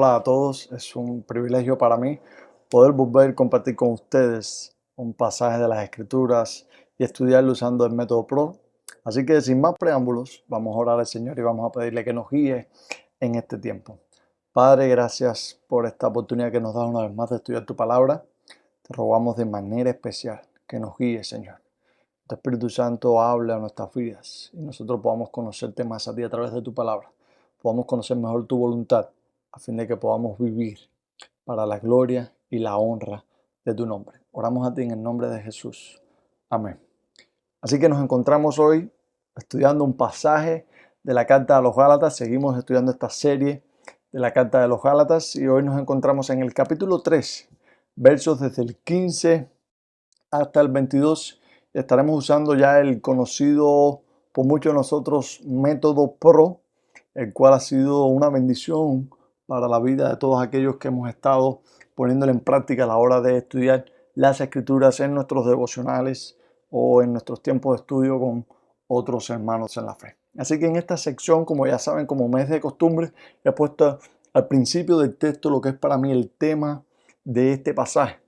Hola a todos, es un privilegio para mí poder volver a compartir con ustedes un pasaje de las Escrituras y estudiarlo usando el método PRO. Así que sin más preámbulos, vamos a orar al Señor y vamos a pedirle que nos guíe en este tiempo. Padre, gracias por esta oportunidad que nos da una vez más de estudiar tu palabra. Te rogamos de manera especial que nos guíe, Señor. Tu Espíritu Santo habla a nuestras vidas y nosotros podamos conocerte más a ti a través de tu palabra. Podamos conocer mejor tu voluntad a fin de que podamos vivir para la gloria y la honra de tu nombre. Oramos a ti en el nombre de Jesús. Amén. Así que nos encontramos hoy estudiando un pasaje de la carta a los Gálatas. Seguimos estudiando esta serie de la carta de los Gálatas y hoy nos encontramos en el capítulo 3, versos desde el 15 hasta el 22. Estaremos usando ya el conocido por muchos de nosotros método PRO, el cual ha sido una bendición para la vida de todos aquellos que hemos estado poniéndolo en práctica a la hora de estudiar las escrituras en nuestros devocionales o en nuestros tiempos de estudio con otros hermanos en la fe. Así que en esta sección, como ya saben, como me es de costumbre, he puesto al principio del texto lo que es para mí el tema de este pasaje.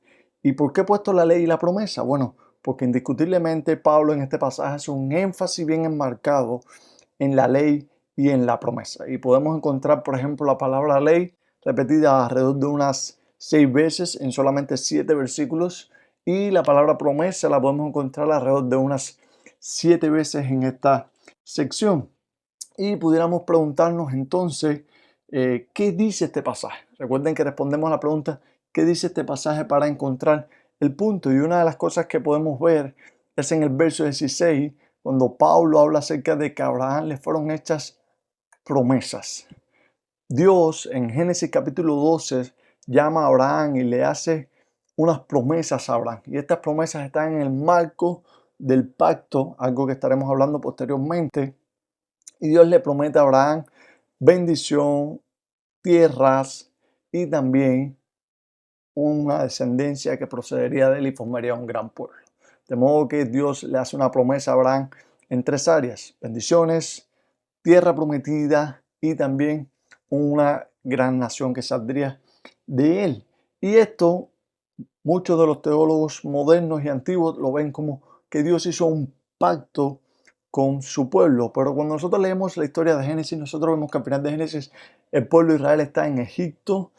¿Y por qué he puesto la ley y la promesa? Bueno, porque indiscutiblemente Pablo en este pasaje hace un énfasis bien enmarcado en la ley y en la promesa. Y podemos encontrar, por ejemplo, la palabra ley repetida alrededor de unas 6 veces en solamente 7 versículos. Y la palabra promesa la podemos encontrar alrededor de unas 7 veces en esta sección. Y pudiéramos preguntarnos entonces, ¿qué dice este pasaje? Recuerden que respondemos a la pregunta, ¿qué dice este pasaje para encontrar el punto? Y una de las cosas que podemos ver es en el verso 16, cuando Pablo habla acerca de que a Abraham le fueron hechas promesas. Dios en Génesis capítulo 12 llama a Abraham y le hace unas promesas a Abraham. Y estas promesas están en el marco del pacto, algo que estaremos hablando posteriormente. Y Dios le promete a Abraham bendición, tierras y también una descendencia que procedería de él y formaría un gran pueblo. De modo que Dios le hace una promesa a Abraham en 3 áreas: bendiciones, tierra prometida y también una gran nación que saldría de él. Y esto, muchos de los teólogos modernos y antiguos lo ven como que Dios hizo un pacto con su pueblo. Pero cuando nosotros leemos la historia de Génesis, nosotros vemos que al final de Génesis el pueblo de Israel está en Egipto.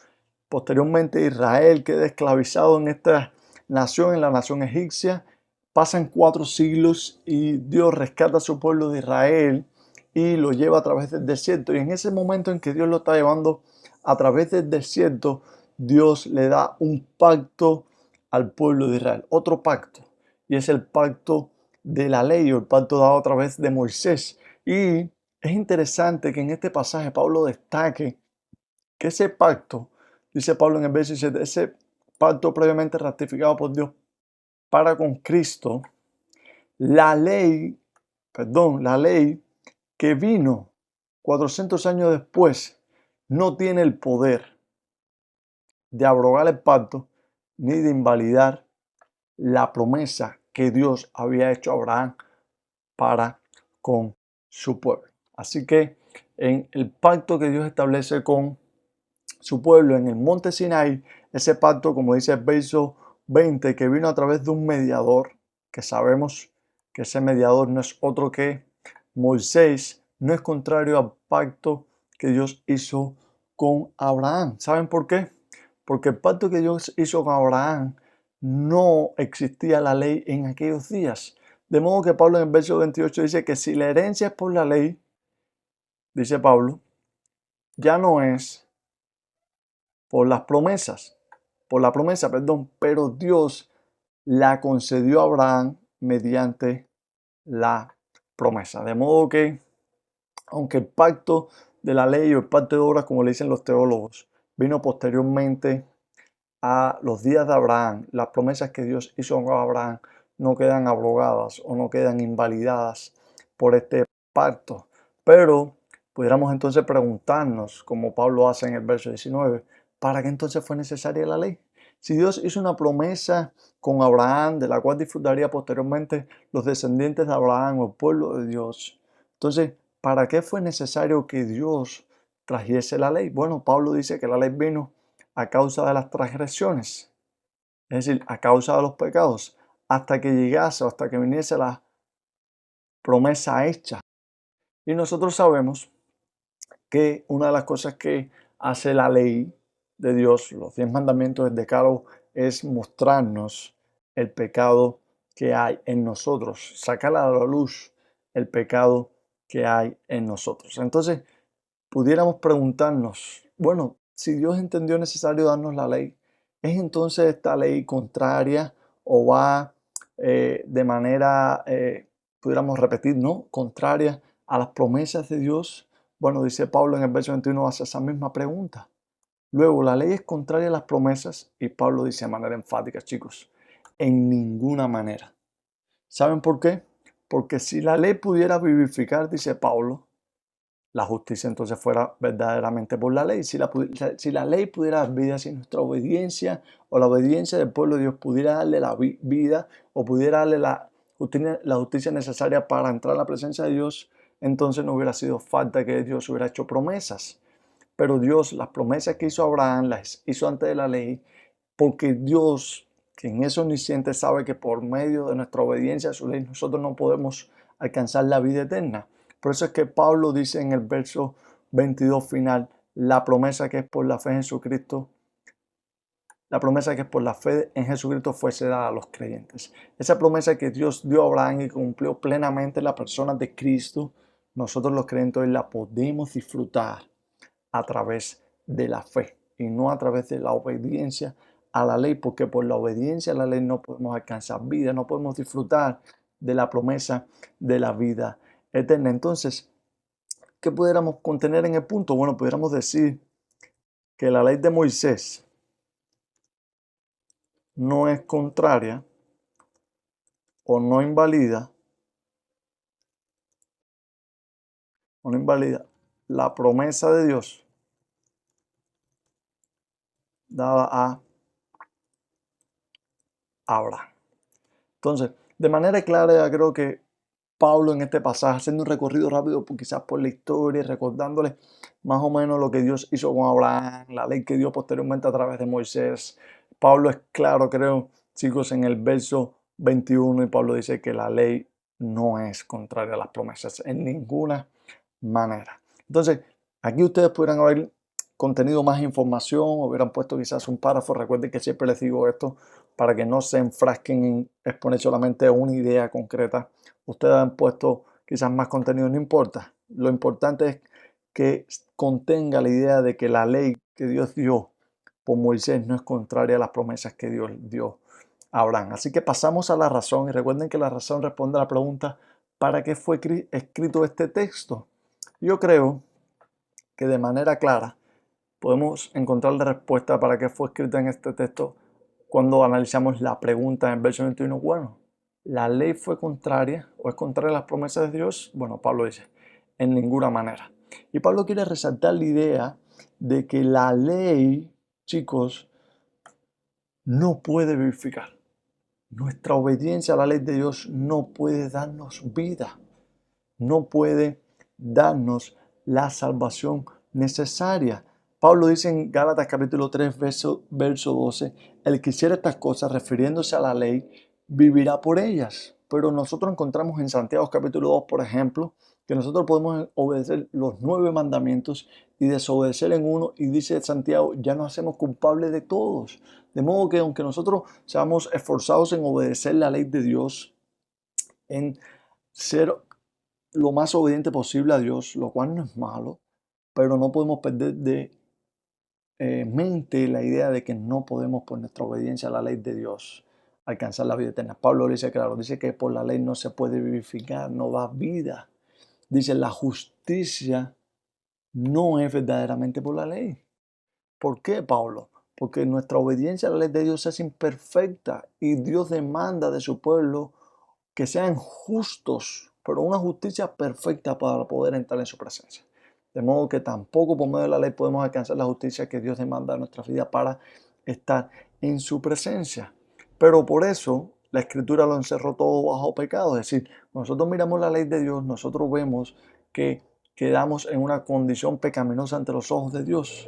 Posteriormente Israel queda esclavizado en esta nación, en la nación egipcia. Pasan 4 siglos y Dios rescata a su pueblo de Israel y lo lleva a través del desierto. Y en ese momento en que Dios lo está llevando a través del desierto, Dios le da un pacto al pueblo de Israel, otro pacto. Y es el pacto de la ley o el pacto dado a través de Moisés. Y es interesante que en este pasaje Pablo destaque que ese pacto, dice Pablo en el verso 17, ese pacto previamente ratificado por Dios para con Cristo, la ley que vino 400 años después, no tiene el poder de abrogar el pacto ni de invalidar la promesa que Dios había hecho a Abraham para con su pueblo. Así que en el pacto que Dios establece con su pueblo en el monte Sinai, ese pacto, como dice el verso 20, que vino a través de un mediador, que sabemos que ese mediador no es otro que Moisés, no es contrario al pacto que Dios hizo con Abraham. ¿Saben por qué? Porque el pacto que Dios hizo con Abraham no existía la ley en aquellos días. De modo que Pablo en el verso 28 dice que si la herencia es por la ley, dice Pablo, ya no es por las promesas, por la promesa, perdón, pero Dios la concedió a Abraham mediante la promesa. De modo que, aunque el pacto de la ley o el pacto de obras, como le dicen los teólogos, vino posteriormente a los días de Abraham, las promesas que Dios hizo a Abraham no quedan abrogadas o no quedan invalidadas por este pacto. Pero pudiéramos entonces preguntarnos, como Pablo hace en el verso 19, ¿para qué entonces fue necesaria la ley? Si Dios hizo una promesa con Abraham, de la cual disfrutaría posteriormente los descendientes de Abraham o el pueblo de Dios, entonces, ¿para qué fue necesario que Dios trajese la ley. Bueno, Pablo dice que la ley vino a causa de las transgresiones, es decir, a causa de los pecados, hasta que llegase o hasta que viniese la promesa hecha. Y nosotros sabemos que una de las cosas que hace la ley de Dios, los 10 mandamientos del Decálogo, es mostrarnos el pecado que hay en nosotros, sacar a la luz el pecado que hay en nosotros. Entonces, pudiéramos preguntarnos, bueno, si Dios entendió necesario darnos la ley, ¿es entonces esta ley contraria o va de manera, pudiéramos repetir, no, contraria a las promesas de Dios? Bueno, dice Pablo en el verso 21, hace esa misma pregunta. Luego, la ley es contraria a las promesas y Pablo dice de manera enfática, chicos, en ninguna manera. ¿Saben por qué? Porque si la ley pudiera vivificar, dice Pablo, la justicia entonces fuera verdaderamente por la ley. Si la ley pudiera dar vida, si nuestra obediencia o la obediencia del pueblo de Dios pudiera darle la vida o pudiera darle la justicia necesaria para entrar a la presencia de Dios, entonces no hubiera sido falta que Dios hubiera hecho promesas. Pero Dios, las promesas que hizo Abraham, las hizo antes de la ley, porque Dios, que en eso omnisciente, sabe que por medio de nuestra obediencia a su ley nosotros no podemos alcanzar la vida eterna. Por eso es que Pablo dice en el verso 22 final, la promesa que es por la fe en Jesucristo, la promesa que es por la fe en Jesucristo fuese dada a los creyentes. Esa promesa que Dios dio a Abraham y cumplió plenamente en la persona de Cristo, nosotros los creyentes hoy la podemos disfrutar a través de la fe y no a través de la obediencia a la ley, porque por la obediencia a la ley no podemos alcanzar vida, no podemos disfrutar de la promesa de la vida eterna. Entonces, ¿qué pudiéramos contener en el punto? Bueno, pudiéramos decir que la ley de Moisés no es contraria o no invalida la promesa de Dios dada a Abraham. Entonces, de manera clara, creo que Pablo en este pasaje, haciendo un recorrido rápido quizás por la historia, recordándole más o menos lo que Dios hizo con Abraham, la ley que dio posteriormente a través de Moisés. Pablo es claro, creo, chicos, en el verso 21, y Pablo dice que la ley no es contraria a las promesas en ninguna manera. Entonces, aquí ustedes pudieran haber contenido más información, hubieran puesto quizás un párrafo. Recuerden que siempre les digo esto para que no se enfrasquen en exponer solamente una idea concreta. Ustedes han puesto quizás más contenido, no importa. Lo importante es que contenga la idea de que la ley que Dios dio por Moisés no es contraria a las promesas que Dios dio a Abraham. Así que pasamos a la razón, y recuerden que la razón responde a la pregunta, ¿para qué fue escrito este texto? Yo creo que de manera clara podemos encontrar la respuesta para qué fue escrita en este texto cuando analizamos la pregunta en el verso 21. Bueno, ¿la ley fue contraria o es contraria a las promesas de Dios? Bueno, Pablo dice, en ninguna manera. Y Pablo quiere resaltar la idea de que la ley, chicos, no puede vivificar. Nuestra obediencia a la ley de Dios no puede darnos vida, no puede darnos la salvación necesaria. Pablo dice en Gálatas capítulo 3, verso 12, el que hiciera estas cosas refiriéndose a la ley, vivirá por ellas. Pero nosotros encontramos en Santiago capítulo 2, por ejemplo, que nosotros podemos obedecer los 9 mandamientos y desobedecer en uno, y dice Santiago, ya nos hacemos culpables de todos. De modo que aunque nosotros seamos esforzados en obedecer la ley de Dios, en ser lo más obediente posible a Dios, lo cual no es malo, pero no podemos perder de mente la idea de que no podemos por nuestra obediencia a la ley de Dios alcanzar la vida eterna. Pablo lo dice claro, dice que por la ley no se puede vivificar, no da vida. Dice, la justicia no es verdaderamente por la ley. ¿Por qué, Pablo? Porque nuestra obediencia a la ley de Dios es imperfecta y Dios demanda de su pueblo que sean justos, pero una justicia perfecta para poder entrar en su presencia. De modo que tampoco por medio de la ley podemos alcanzar la justicia que Dios demanda de nuestra vida para estar en su presencia. Pero por eso la Escritura lo encerró todo bajo pecado. Es decir, nosotros miramos la ley de Dios, nosotros vemos que quedamos en una condición pecaminosa ante los ojos de Dios.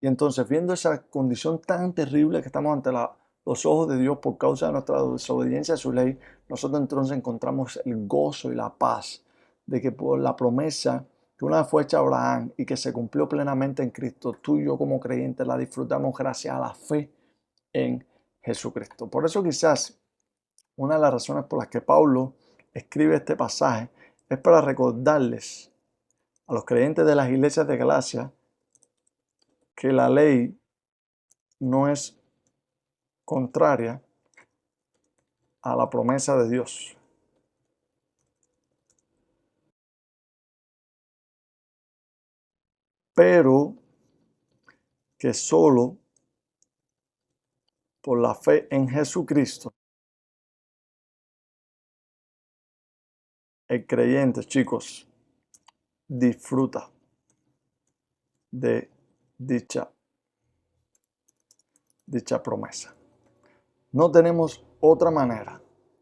Y entonces, viendo esa condición tan terrible que estamos ante los ojos de Dios por causa de nuestra desobediencia a su ley, nosotros entonces encontramos el gozo y la paz de que por la promesa que una vez fue hecha a Abraham y que se cumplió plenamente en Cristo, tú y yo como creyentes la disfrutamos gracias a la fe en Jesucristo. Por eso quizás una de las razones por las que Pablo escribe este pasaje es para recordarles a los creyentes de las iglesias de Galacia que la ley no es contraria a la promesa de Dios, pero que solo por la fe en Jesucristo el creyente, chicos, disfruta de dicha promesa. No tenemos otra manera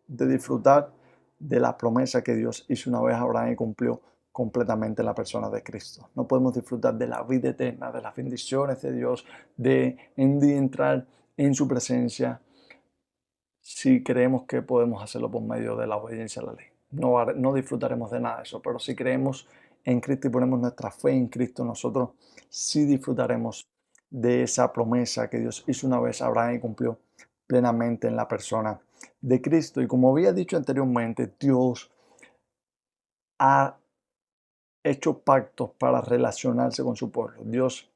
de disfrutar de la promesa que Dios hizo una vez a Abraham y cumplió completamente en la persona de Cristo. No podemos disfrutar de la vida eterna, de las bendiciones de Dios, de entrar en su presencia, si creemos que podemos hacerlo por medio de la obediencia a la ley. No disfrutaremos de nada de eso, pero si creemos en Cristo y ponemos nuestra fe en Cristo, nosotros sí disfrutaremos de esa promesa que Dios hizo una vez a Abraham y cumplió plenamente en la persona de Cristo. Y como había dicho anteriormente, Dios ha hecho pactos para relacionarse con su pueblo. Dios,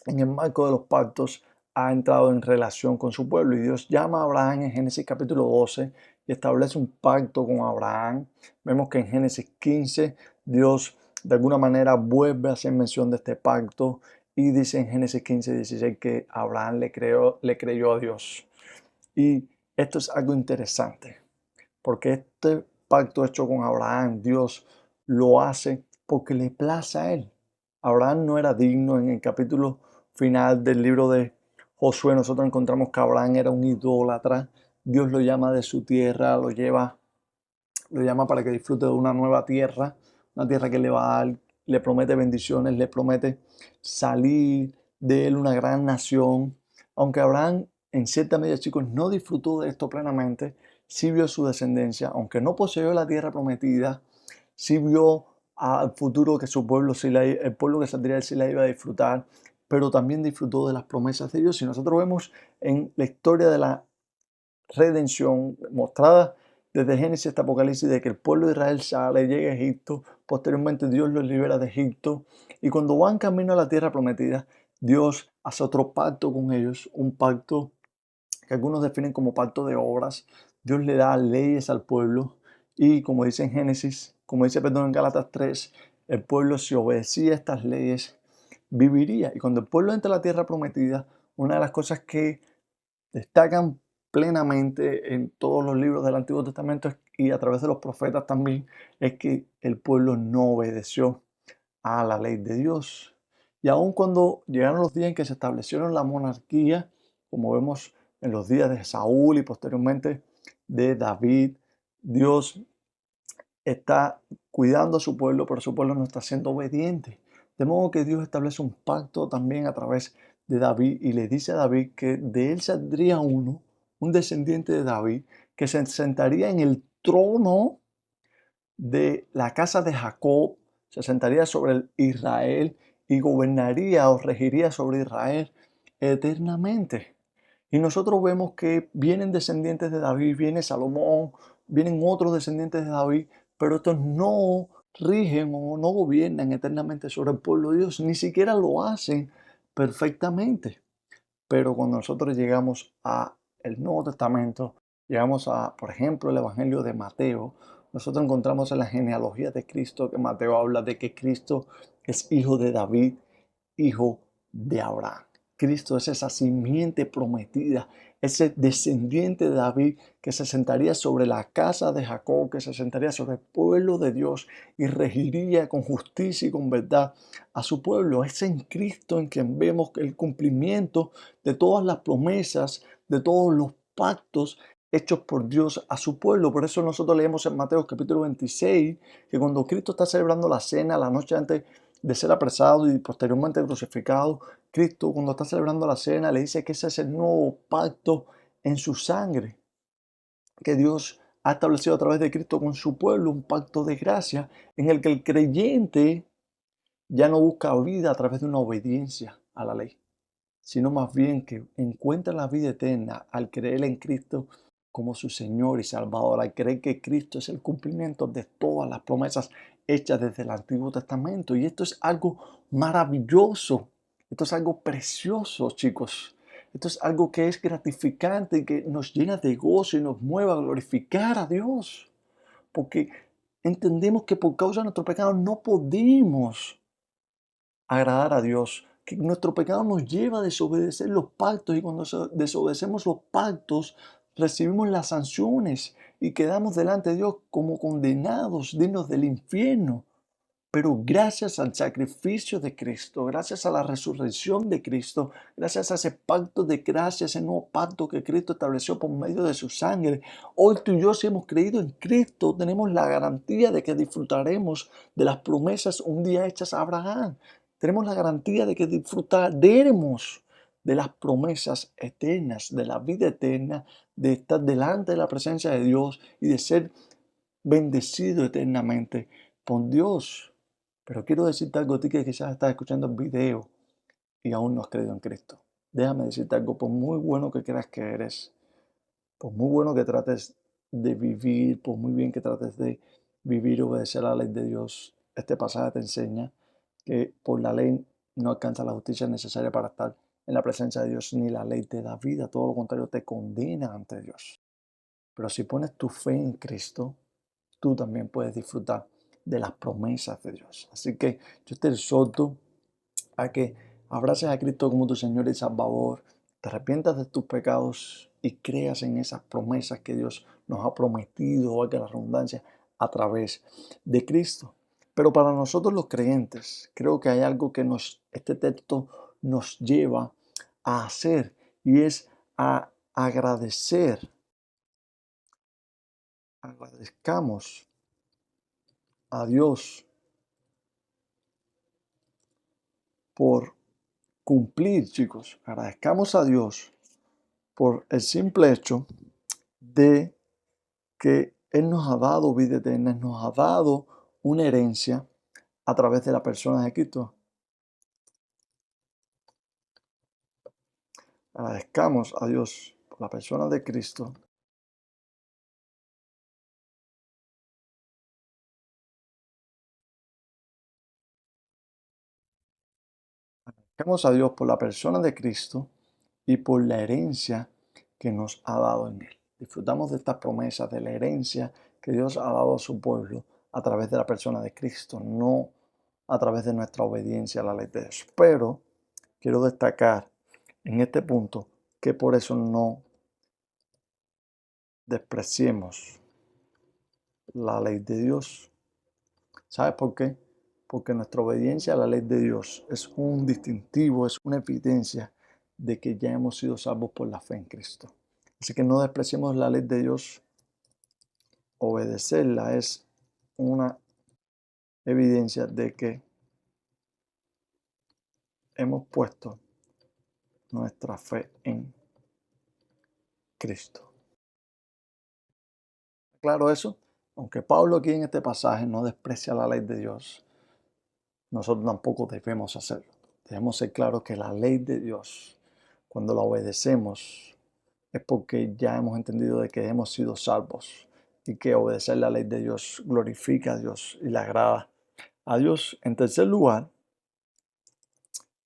en el marco de los pactos, ha entrado en relación con su pueblo y Dios llama a Abraham en Génesis capítulo 12 y establece un pacto con Abraham. Vemos que en Génesis 15 Dios de alguna manera vuelve a hacer mención de este pacto y dice en Génesis 15:16 que Abraham le creyó a Dios. Y esto es algo interesante porque este pacto hecho con Abraham, Dios lo hace porque le place a él. Abraham no era digno. En el capítulo final del libro de Josué nosotros encontramos que Abraham era un idólatra. Dios lo llama de su tierra, lo llama para que disfrute de una nueva tierra, una tierra que le va a dar, le promete bendiciones, le promete salir de él una gran nación. Aunque Abraham en cierta medida, chicos, no disfrutó de esto plenamente, sí vio su descendencia, aunque no poseyó la tierra prometida, sí vio al futuro que su pueblo, el pueblo que saldría de él sí la iba a disfrutar, pero también disfrutó de las promesas de Dios. Y nosotros vemos en la historia de la redención mostrada desde Génesis hasta Apocalipsis, de que el pueblo de Israel sale, llega a Egipto, posteriormente Dios los libera de Egipto, y cuando van camino a la tierra prometida, Dios hace otro pacto con ellos, un pacto que algunos definen como pacto de obras. Dios le da leyes al pueblo y como dice en Génesis, como dice, perdón, en Gálatas 3, el pueblo, si obedecía estas leyes, viviría. Y cuando el pueblo entra a la tierra prometida, una de las cosas que destacan plenamente en todos los libros del Antiguo Testamento y a través de los profetas también, es que el pueblo no obedeció a la ley de Dios. Y aun cuando llegaron los días en que se establecieron la monarquía, como vemos en los días de Saúl y posteriormente de David, Dios está cuidando a su pueblo, pero su pueblo no está siendo obediente. De modo que Dios establece un pacto también a través de David y le dice a David que de él saldría uno, un descendiente de David, que se sentaría en el trono de la casa de Jacob, se sentaría sobre el Israel y gobernaría o regiría sobre Israel eternamente. Y nosotros vemos que vienen descendientes de David, viene Salomón, vienen otros descendientes de David, pero estos no rigen o no gobiernan eternamente sobre el pueblo de Dios, ni siquiera lo hacen perfectamente. Pero cuando nosotros llegamos a el Nuevo Testamento, llegamos a, por ejemplo, el Evangelio de Mateo, nosotros encontramos en la genealogía de Cristo que Mateo habla de que Cristo es hijo de David, hijo de Abraham. Cristo es esa simiente prometida, ese descendiente de David que se sentaría sobre la casa de Jacob, que se sentaría sobre el pueblo de Dios y regiría con justicia y con verdad a su pueblo. Es en Cristo en quien vemos el cumplimiento de todas las promesas, de todos los pactos hechos por Dios a su pueblo. Por eso nosotros leemos en Mateo capítulo 26 que cuando Cristo está celebrando la cena la noche antes de ser apresado y posteriormente crucificado, Cristo, cuando está celebrando la cena, le dice que ese es el nuevo pacto en su sangre, que Dios ha establecido a través de Cristo con su pueblo, un pacto de gracia en el que el creyente ya no busca vida a través de una obediencia a la ley, sino más bien que encuentra la vida eterna al creer en Cristo como su Señor y Salvador, al creer que Cristo es el cumplimiento de todas las promesas hechas desde el Antiguo Testamento. Y esto es algo maravilloso, esto es algo precioso, chicos. Esto es algo que es gratificante y que nos llena de gozo y nos mueve a glorificar a Dios. Porque entendemos que por causa de nuestro pecado no podemos agradar a Dios, que nuestro pecado nos lleva a desobedecer los pactos y cuando desobedecemos los pactos recibimos las sanciones y quedamos delante de Dios como condenados, dignos del infierno. Pero gracias al sacrificio de Cristo, gracias a la resurrección de Cristo, gracias a ese pacto de gracia, ese nuevo pacto que Cristo estableció por medio de su sangre, hoy tú y yo, si hemos creído en Cristo, tenemos la garantía de que disfrutaremos de las promesas un día hechas a Abraham. Tenemos la garantía de que disfrutaremos de las promesas eternas, de la vida eterna, de estar delante de la presencia de Dios y de ser bendecido eternamente por Dios. Pero quiero decirte algo a ti que quizás estás escuchando el video y aún no has creído en Cristo. Déjame decirte algo, por muy bueno que creas que eres, por muy bueno que trates de vivir, por muy bien que trates de vivir y obedecer a la ley de Dios, este pasaje te enseña que por la ley no alcanza la justicia necesaria para estar en la presencia de Dios, ni la ley te da vida, todo lo contrario, te condena ante Dios. Pero si pones tu fe en Cristo, tú también puedes disfrutar de las promesas de Dios. Así que yo te exhorto a que abraces a Cristo como tu Señor y Salvador, te arrepientas de tus pecados y creas en esas promesas que Dios nos ha prometido, valga la redundancia, a través de Cristo. Pero para nosotros los creyentes, creo que hay algo que este texto nos lleva a hacer y es a agradecer. Agradezcamos a Dios por cumplir, chicos. Agradezcamos a Dios por el simple hecho de que Él nos ha dado vida eterna, nos ha dado una herencia a través de la persona de Cristo. Agradezcamos a Dios por la persona de Cristo. Agradezcamos a Dios por la persona de Cristo y por la herencia que nos ha dado en Él. Disfrutamos de estas promesas, de la herencia que Dios ha dado a su pueblo a través de la persona de Cristo, no a través de nuestra obediencia a la ley de Dios. Pero quiero destacar en este punto que por eso no despreciemos la ley de Dios. ¿Sabes por qué? Porque nuestra obediencia a la ley de Dios es un distintivo, es una evidencia de que ya hemos sido salvos por la fe en Cristo. Así que no despreciemos la ley de Dios. Obedecerla es una evidencia de que hemos puesto nuestra fe en Cristo. Claro eso, aunque Pablo aquí en este pasaje no desprecia la ley de Dios, nosotros tampoco debemos hacerlo. Debemos ser claros que la ley de Dios, cuando la obedecemos, es porque ya hemos entendido de que hemos sido salvos y que obedecer la ley de Dios glorifica a Dios y le agrada a Dios. En tercer lugar,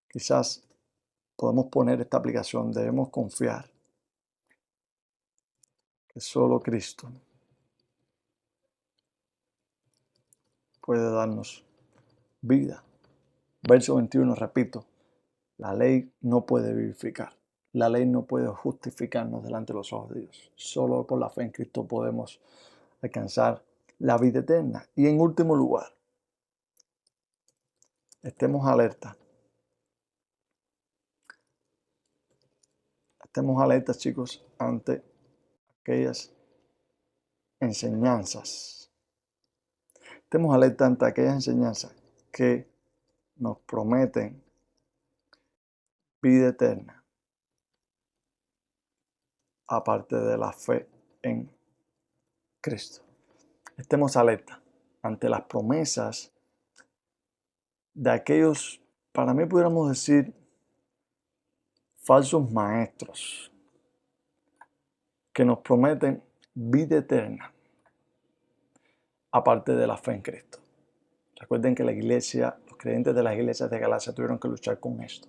quizás podemos poner esta aplicación, debemos confiar que solo Cristo puede darnos vida. Verso 21, repito, la ley no puede vivificar. La ley no puede justificarnos delante de los ojos de Dios. Solo por la fe en Cristo podemos alcanzar la vida eterna. Y en último lugar, estemos alerta. Estemos alertas, chicos, ante aquellas enseñanzas. Estemos alertas ante aquellas enseñanzas que nos prometen vida eterna, aparte de la fe en Cristo. Estemos alerta ante las promesas de aquellos, para mí pudiéramos decir, falsos maestros que nos prometen vida eterna, aparte de la fe en Cristo. Recuerden que la iglesia, los creyentes de las iglesias de Galacia tuvieron que luchar con esto.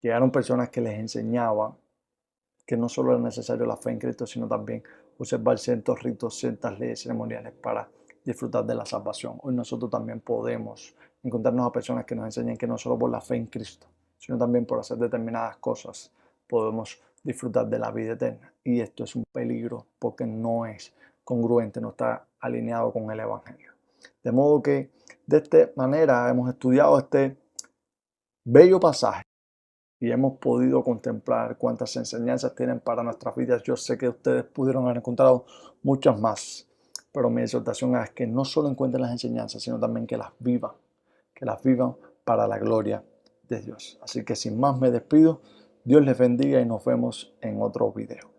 Llegaron personas que les enseñaban que no solo era necesario la fe en Cristo, sino también observar ciertos ritos, ciertas leyes ceremoniales para disfrutar de la salvación. Hoy nosotros también podemos encontrarnos a personas que nos enseñen que no solo por la fe en Cristo, sino también por hacer determinadas cosas podemos disfrutar de la vida eterna. Y esto es un peligro porque no es congruente, no está alineado con el Evangelio. De modo que de esta manera hemos estudiado este bello pasaje y hemos podido contemplar cuántas enseñanzas tienen para nuestras vidas. Yo sé que ustedes pudieron haber encontrado muchas más, pero mi exhortación es que no solo encuentren las enseñanzas, sino también que las vivan para la gloria de Dios. Así que sin más me despido. Dios les bendiga y nos vemos en otro video.